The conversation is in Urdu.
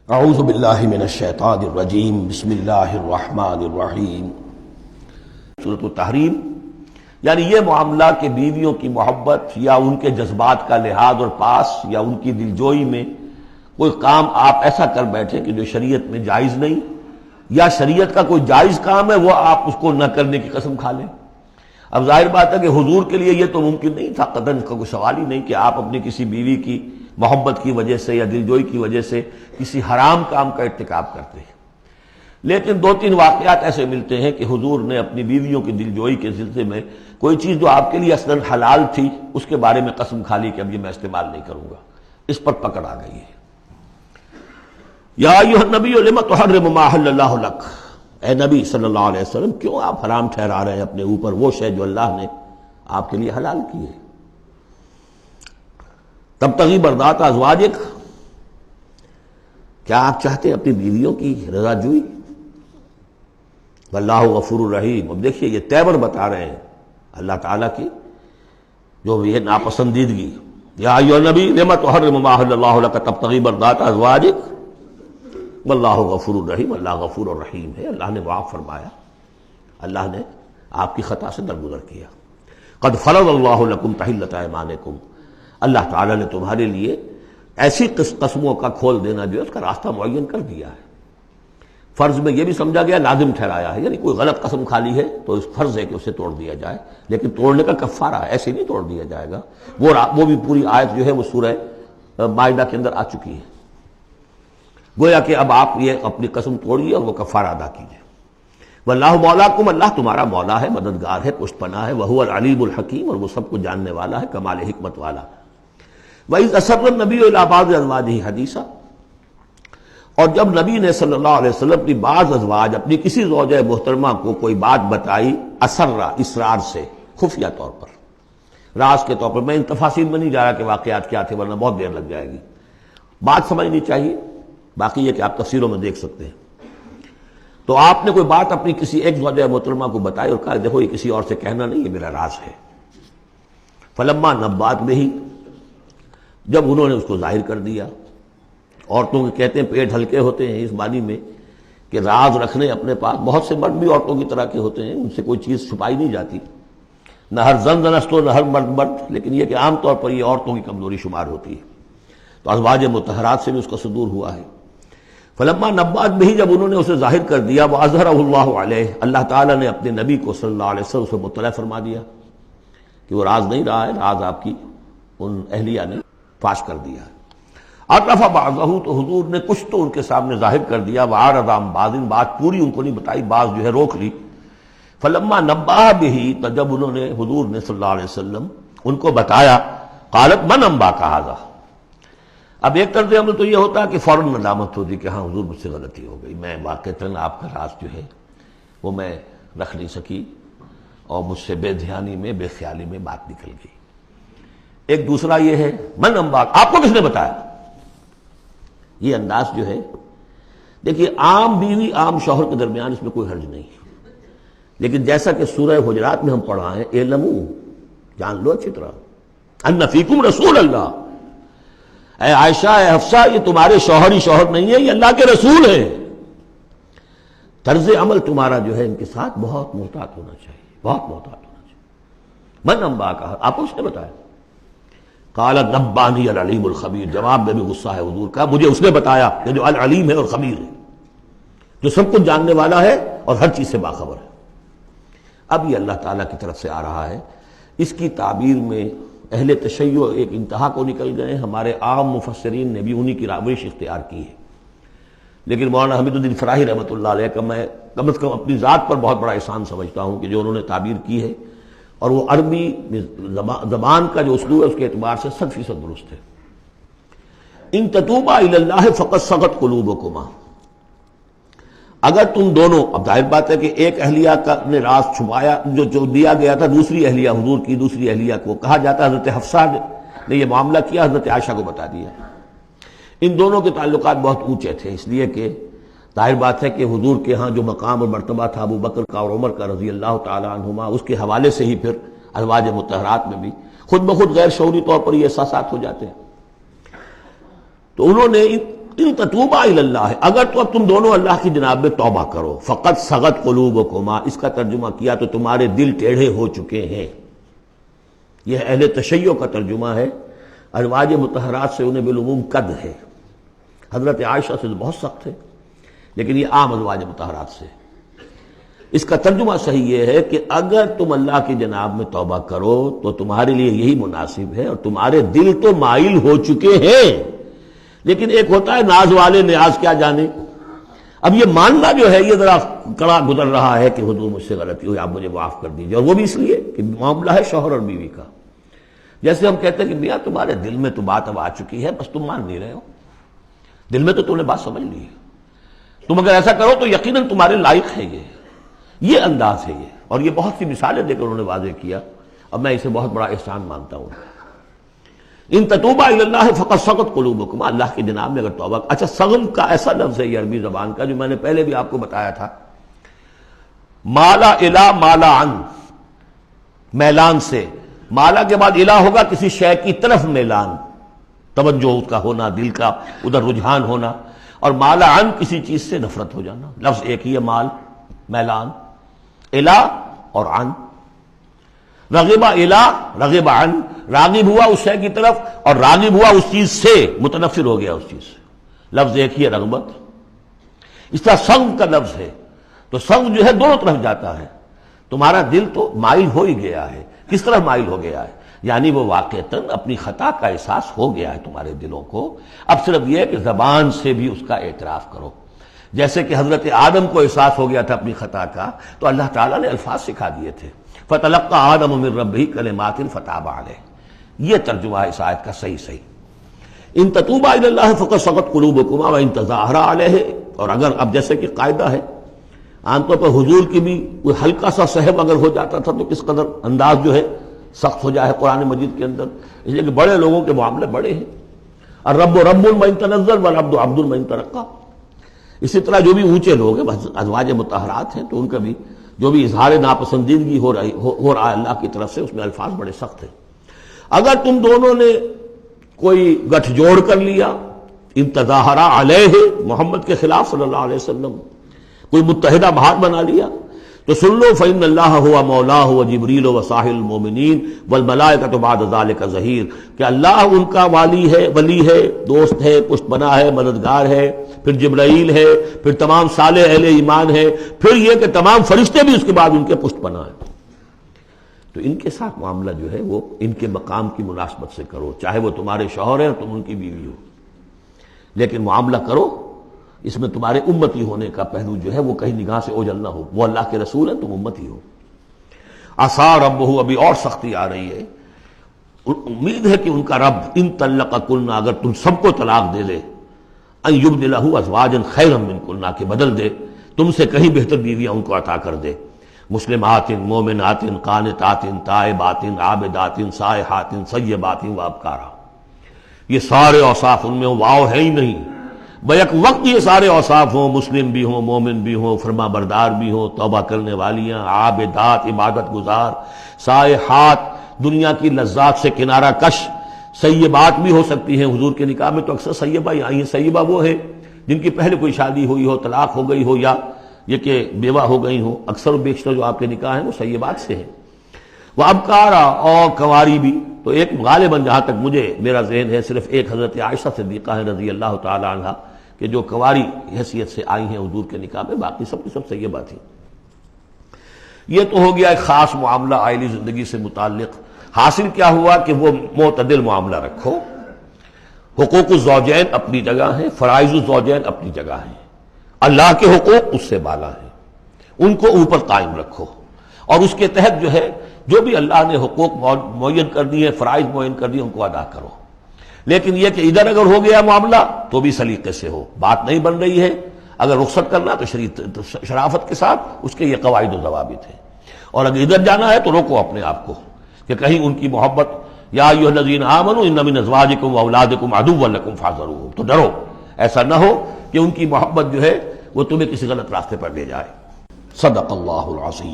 اعوذ باللہ من الشیطان الرجیم بسم اللہ الرحمن الرحیم۔ سورۃ التحریم یعنی یہ معاملہ کہ بیویوں کی محبت یا ان کے جذبات کا لحاظ اور پاس یا ان کی دلجوئی میں کوئی کام آپ ایسا کر بیٹھے کہ جو شریعت میں جائز نہیں، یا شریعت کا کوئی جائز کام ہے وہ آپ اس کو نہ کرنے کی قسم کھا لیں۔ اب ظاہر بات ہے کہ حضور کے لیے یہ تو ممکن نہیں تھا، قطعاً اس کا کوئی سوال ہی نہیں کہ آپ اپنی کسی بیوی کی محبت کی وجہ سے یا دلجوئی کی وجہ سے کسی حرام کام کا ارتکاب کرتے ہیں۔ لیکن دو تین واقعات ایسے ملتے ہیں کہ حضور نے اپنی بیویوں کی دلجوئی کے سلسلے میں کوئی چیز جو آپ کے لیے اصلاً حلال تھی اس کے بارے میں قسم کھا لی کہ اب یہ میں استعمال نہیں کروں گا، اس پر پکڑ آ گئی ہے۔ یا ایھا النبی لم تحرم ما احل اللہ لک، اے نبی صلی اللہ علیہ وسلم کیوں آپ حرام ٹھہرا رہے ہیں اپنے اوپر وہ شے جو اللہ نے آپ کے لیے حلال کی ہے۔ تبتغی مرضات ازواجک، کیا آپ چاہتے ہیں اپنی بیویوں کی رضا جوئی؟ واللہ غفور الرحیم۔ اب دیکھیے یہ تیور بتا رہے ہیں اللہ تعالیٰ کی جو یہ ناپسندیدگی۔ یا ایھا النبی لم تحرم ما احل اللہ لک تبتغی مرضات ازواجک واللہ غفور الرحیم، اللہ غفور الرحیم ہے، اللہ نے معاف فرمایا، اللہ نے آپ کی خطا سے درگزر کیا۔ قد فرض اللہ لکم تحلۃ ایمانکم، اللہ تعالیٰ نے تمہارے لیے ایسی قسموں کا کھول دینا جو ہے اس کا راستہ معین کر دیا ہے۔ فرض میں یہ بھی سمجھا گیا، لازم ٹھہرایا ہے، یعنی کوئی غلط قسم کھا لی ہے تو اس فرض ہے کہ اسے توڑ دیا جائے، لیکن توڑنے کا کفارہ ہے، ایسے نہیں توڑ دیا جائے گا۔ وہ بھی پوری آیت جو ہے وہ سورہ مائدہ کے اندر آ چکی ہے، گویا کہ اب آپ یہ اپنی قسم توڑیے اور وہ کفارہ ادا کیجیے۔ واللہ مولاکم، اللہ تمہارا مولا ہے، مددگار ہے، پشت پناہ ہے، وہو العلیم الحکیم، اور وہ سب کو جاننے والا ہے، کمال حکمت والا۔ وَإِذْ أَسَرَّ النَّبِيُّ إِلَىٰ بَعْضِ أَزْوَاجِهِ حَدِيثًا، اور جب نبی نے صلی اللہ علیہ وسلم اپنی بعض ازواج، اپنی کسی زوجہ محترمہ کو کوئی بات بتائی، اسرہ اسرار سے، خفیہ طور پر، راز کے طور پر۔ میں ان تفاصیل میں نہیں جا رہا کہ واقعات کیا تھے ورنہ بہت دیر لگ جائے گی، بات سمجھنی چاہیے، باقی یہ کہ آپ تفسیروں میں دیکھ سکتے ہیں۔ تو آپ نے کوئی بات اپنی کسی ایک زوجہ محترمہ کو بتائی اور کہا دیکھو یہ کسی اور سے کہنا نہیں، یہ میرا راز ہے۔ فلما نبأت بہ، جب انہوں نے اس کو ظاہر کر دیا۔ عورتوں کے کہتے ہیں پیٹ ہلکے ہوتے ہیں اس معنی میں کہ راز رکھنے اپنے پاس، بہت سے مرد بھی عورتوں کی طرح کے ہوتے ہیں، ان سے کوئی چیز چھپائی نہیں جاتی، نہ ہر زن زنست و نہ ہر مرد مرد، لیکن یہ کہ عام طور پر یہ عورتوں کی کمزوری شمار ہوتی ہے۔ تو ازواج مطہرات سے بھی اس کا صدور ہوا ہے۔ فلما نبأت بہ، جب انہوں نے اسے ظاہر کر دیا، وأظہرہ اللہ علیہ، اللہ تعالیٰ نے اپنے نبی کو صلی اللہ علیہ وسلم سے مطلع فرما دیا کہ وہ راز نہیں رہا ہے، راز آپ کی ان اہلیہ نے فاش کر دیا ہے۔ عرف بعضہ، تو حضور نے کچھ تو ان کے سامنے ظاہر کر دیا، وأعرض عن بعض، بات پوری ان کو نہیں بتائی، بعض جو ہے روک لی۔ فلما نبأہ بہ، تو جب انہوں نے حضور نے صلی اللہ علیہ وسلم ان کو بتایا، قالت من انباک ھذا، اب ایک طرز عمل تو یہ ہوتا ہے کہ فوراً ندامت ہوتی کہ ہاں حضور مجھ سے غلطی ہو گئی، میں واقعتاً آپ کا راز جو ہے وہ میں رکھ نہیں سکی اور مجھ سے بے دھیانی میں، بے خیالی میں بات نکل گئی۔ ایک دوسرا یہ ہے من انباک، آپ کو کس نے بتایا؟ یہ انداز جو ہے، دیکھیے عام بیوی عام شوہر کے درمیان اس میں کوئی حرج نہیں، لیکن جیسا کہ سورہ حجرات میں ہم پڑھا ہے، اعلموا، جان لو اچھی طرح، ان فیکم رسول اللہ، اے عائشہ، اے حفصہ، یہ تمہارے شوہر ہی شوہر نہیں ہے، یہ اللہ کے رسول ہیں۔ طرز عمل تمہارا جو ہے ان کے ساتھ بہت محتاط ہونا چاہیے، بہت محتاط ہونا چاہیے۔ من انباک، آپ کو اس نے بتایا؟ قال نبانی العلیم الخبیر، جواب میں بھی غصہ ہے حضور کا، مجھے اس نے بتایا کہ جو العلیم ہے اور خبیر ہے، جو سب کچھ جاننے والا ہے اور ہر چیز سے باخبر ہے۔ اب یہ اللہ تعالیٰ کی طرف سے آ رہا ہے، اس کی تعبیر میں اہل تشیع ایک انتہا کو نکل گئے، ہمارے عام مفسرین نے بھی انہی کی روش اختیار کی ہے، لیکن مولانا حمید الدین فراہی رحمۃ اللہ علیہ کا میں کم از کم اپنی ذات پر بہت بڑا احسان سمجھتا ہوں کہ جو انہوں نے تعبیر کی ہے، اور وہ عربی زبان کا جو اسلوب ہے اس کے اعتبار سے 100% درست ہے۔ ان تتوبا الی اللہ فقد صغت قلوبکما، اگر تم دونوں، اب ظاہر بات ہے کہ ایک اہلیہ کا نے راز چھپایا جو دیا گیا تھا دوسری اہلیہ، حضور کی دوسری اہلیہ کو کہا جاتا ہے حضرت حفصہ نے یہ معاملہ کیا، حضرت عائشہ کو بتا دیا۔ ان دونوں کے تعلقات بہت اونچے تھے، اس لیے کہ ظاہر بات ہے کہ حضور کے ہاں جو مقام اور مرتبہ تھا ابو بکر کا اور عمر کا رضی اللہ تعالی عنہما، اس کے حوالے سے ہی پھر ازواج مطہرات میں بھی خود بخود غیر شعوری طور پر یہ احساسات ہو جاتے ہیں۔ تو انہوں نے ان تتوبا الی اللہ، اگر تو اب تم دونوں اللہ کی جناب میں توبہ کرو، فقط صغت قلوبکما، اس کا ترجمہ کیا تو تمہارے دل ٹیڑھے ہو چکے ہیں۔ یہ اہل تشیع کا ترجمہ ہے، ازواج مطہرات سے انہیں بالعموم قد ہے، حضرت عائشہ سے بہت سخت ہے، لیکن یہ عام ازواج مطہرات سے۔ اس کا ترجمہ صحیح یہ ہے کہ اگر تم اللہ کی جناب میں توبہ کرو تو تمہارے لیے یہی مناسب ہے، اور تمہارے دل تو مائل ہو چکے ہیں، لیکن ایک ہوتا ہے ناز والے نیاز کیا جانے۔ اب یہ ماننا جو ہے یہ ذرا کڑا گزر رہا ہے کہ حضور مجھ سے غلطی ہوئی، آپ مجھے معاف کر دیجیے، اور وہ بھی اس لیے کہ معاملہ ہے شوہر اور بیوی کا۔ جیسے ہم کہتے ہیں کہ میاں تمہارے دل میں تو بات اب آ چکی ہے، بس تم مان نہیں رہے ہو، دل میں تو تم نے بات سمجھ لی ہے، تم اگر ایسا کرو تو یقیناً تمہارے لائق ہے، یہ انداز ہے یہ، اور یہ بہت سی مثالیں دے کر انہوں نے واضح کیا، اب میں اسے بہت بڑا احسان مانتا ہوں۔ ان تتوبا الی اللہ فقد صغت قلوبکما، اللہ کی جناب میں اگر توبہ، اچھا صغن کا ایسا لفظ ہے یہ عربی زبان کا جو میں نے پہلے بھی آپ کو بتایا تھا، مالا الی مالا عن، میلان سے، مالا کے بعد الہ ہوگا کسی شے کی طرف میلان، توجہ اس کا ہونا، دل کا ادھر رجحان ہونا، اور مالا عن کسی چیز سے نفرت ہو جانا، لفظ ایک ہی ہے، مال، میلان، الہ اور عن۔ رغب الہ، رغب عن، راغب ہوا اس شے کی طرف اور راغب ہوا اس چیز سے، متنفر ہو گیا اس چیز سے، لفظ ایک ہی ہے، رغبت۔ اس طرح سنگ کا لفظ ہے، تو سنگ جو ہے دونوں طرف جاتا ہے، تمہارا دل تو مائل ہو ہی گیا ہے، کس طرح مائل ہو گیا ہے، یعنی وہ واقعتاً اپنی خطا کا احساس ہو گیا ہے تمہارے دلوں کو، اب صرف یہ ہے کہ زبان سے بھی اس کا اعتراف کرو، جیسے کہ حضرت آدم کو احساس ہو گیا تھا اپنی خطا کا، تو اللہ تعالیٰ نے الفاظ سکھا دیے تھے، فَتَلَقَّى آدَمُ مِن رَبِّهِ كَلِمَاتٍ فَتَابَ عَلَيْهِ، یہ ترجمہ ہے اس آیت کا صحیح۔ ان تتوبا الی اللہ فقد صغت قلوبکما وان تظاہرا علیہ، اور اگر اب جیسے کہ قاعدہ ہے عام طور پر حضور کی بھی کوئی ہلکا سا سہو اگر ہو جاتا تھا تو کس قدر انداز جو ہے سخت ہو جائے قرآن مجید کے اندر، اس لیے کہ بڑے لوگوں کے معاملے بڑے ہیں، الرب رب من تنزل والعبد عبد من ترقى۔ اسی طرح جو بھی اونچے لوگ ہیں ازواج مطہرات ہیں تو ان کا بھی جو بھی اظہار ناپسندیدگی ہو رہا ہے اللہ کی طرف سے، اس میں الفاظ بڑے سخت ہیں۔ اگر تم دونوں نے کوئی گٹھ جوڑ کر لیا، ان تظاہرا علیہ، محمد کے خلاف صلی اللہ علیہ وسلم، کوئی متحدہ بھار بنا لیا، تو سن لو فإن اللہ ہوا مولاہ وجبریل وصالح المؤمنین والملائکۃ بعد ذلک ظہیر، کہ اللہ ان کا ولی ہے، دوست ہے، پشت بنا ہے، مددگار ہے، پھر جبرائیل ہے، پھر تمام صالح اہل ایمان ہے، پھر یہ کہ تمام فرشتے بھی اس کے بعد ان کے پشت بنا ہے۔ تو ان کے ساتھ معاملہ جو ہے وہ ان کے مقام کی مناسبت سے کرو، چاہے وہ تمہارے شوہر ہیں اور تم ان کی بیوی ہو، لیکن معاملہ کرو اس میں تمہارے امتی ہونے کا پہلو جو ہے وہ کہیں نگاہ سے اوجھل نہ ہو، وہ اللہ کے رسول ہیں، تم امتی ہو۔ عسیٰ ربہ، ابھی اور سختی آ رہی ہے، امید ہے کہ ان کا رب ان طلقکن، اگر تم سب کو طلاق دے دے، ان یبدلہ ازواجا خیرا منکن، کہ بدل دے تم سے کہیں بہتر بیویاں ان کو عطا کر دے، مسلمات مومنات قانتات تائبات عابدات سائحات ثیبات وابکارا، یہ سارے اوصاف ان میں واو ہے ہی نہیں، بیک وقت یہ سارے اوصاف ہوں، مسلم بھی ہوں، مومن بھی ہوں، فرما بردار بھی ہوں، توبہ کرنے والیاں، عابدات عبادت گزار، سائحات دنیا کی لذات سے کنارہ کش، سیبات بھی ہو سکتی ہیں، حضور کے نکاح میں تو اکثر سیبہ ہی آئی ہیں، سیبہ وہ ہے جن کی پہلے کوئی شادی ہوئی ہو، طلاق ہو گئی ہو، یا یہ کہ بیوہ ہو گئی ہو، اکثر و بیشتر جو آپ کے نکاح ہیں وہ سیبات سے ہیں، وہ ابکارا، اور کنواری بھی، تو ایک غالباً جہاں تک مجھے میرا ذہن ہے صرف ایک حضرت عائشہ صدیقہ ہے رضی اللہ تعالی عنہ کہ جو کنواری حیثیت سے آئی ہیں حضور کے نکاح میں، باقی سب کی سب سیبہ تھیں۔ یہ تو ہو گیا ایک خاص معاملہ عائلی زندگی سے متعلق۔ حاصل کیا ہوا کہ وہ معتدل معاملہ رکھو، حقوق الزوجین اپنی جگہ ہیں، فرائض الزوجین اپنی جگہ ہیں، اللہ کے حقوق اس سے بالا ہیں، ان کو اوپر قائم رکھو، اور اس کے تحت جو ہے جو بھی اللہ نے حقوق معین کر دیے، فرائض معین کر دیے، ان کو ادا کرو۔ لیکن یہ کہ ادھر اگر ہو گیا معاملہ تو بھی سلیقے سے ہو، بات نہیں بن رہی ہے، اگر رخصت کرنا تو شرافت کے ساتھ، اس کے یہ قواعد و ضوابط ہیں، اور اگر ادھر جانا ہے تو روکو اپنے آپ کو کہ کہیں ان کی محبت، یا ایھا الذین آمنوا ان من ازواجکم واولادکم عدوا لکم فاحذروہم، تو ڈرو، ایسا نہ ہو کہ ان کی محبت جو ہے وہ تمہیں کسی غلط راستے پر لے جائے۔ صدق اللہ العظیم۔